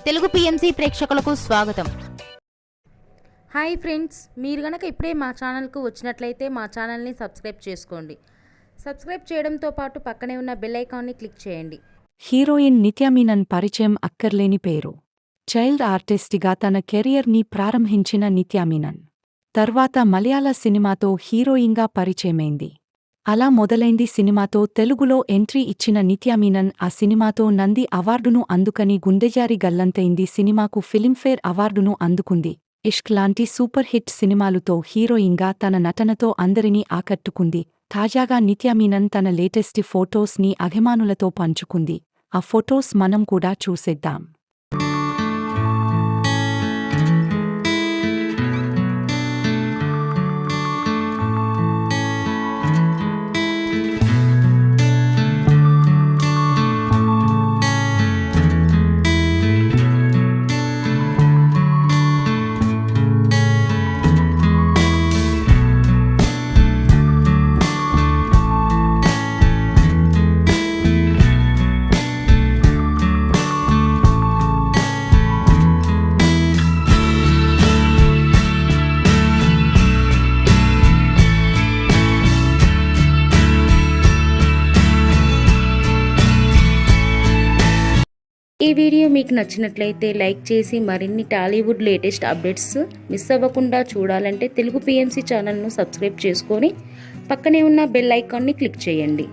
Telugu PMC ప్రేక్షకులకు స్వాగతం. Hi friends, మీరు గనక ఇప్పుడే మా ఛానల్కు వచ్చినట్లయితే మా ఛానల్ని సబ్స్క్రైబ్ చేసుకోండి. సబ్స్క్రైబ్ చేయడంతో పాటు పక్కనే ఉన్న బెల్ ఐకాన్ని క్లిక్ చేయండి. హీరోయిన్ నిత్యా మీనన్ పరిచయం అక్కర్లేని పేరు. చైల్డ్ ఆర్టిస్ట్గా తన కెరియర్ని ప్రారంభించిన నిత్యా మీనన్ తర్వాత మలయాళ సినిమాతో హీరోయిన్గా పరిచయమైంది. అలా మొదలైంది సినిమాతో తెలుగులో ఎంట్రీ ఇచ్చిన నిత్యా మీనన్ ఆ సినిమాతో నంది అవార్డును అందుకని గుండెజారి గల్లంతైంది. సినిమాకు ఫిలింఫేర్ అవార్డును అందుకుంది. ఇష్క్ లాంటి సూపర్ హిట్ సినిమాలతో హీరోయిన్గా తన నటనతో అందరినీ ఆకట్టుకుంది. తాజాగా నిత్యా మీనన్ తన లేటెస్ట్ ఫోటోస్ని అభిమానులతో పంచుకుంది. ఆ ఫొటోస్ మనం కూడా చూసేద్దాం. ఈ వీడియో మీకు నచ్చినట్లయితే లైక్ చేసి మరిన్ని టాలీవుడ్ లేటెస్ట్ అప్డేట్స్ మిస్ అవ్వకుండా చూడాలంటే తెలుగు పిఎంసి ఛానల్ను సబ్స్క్రైబ్ చేసుకొని పక్కనే ఉన్న బెల్ ఐకాన్ని క్లిక్ చేయండి.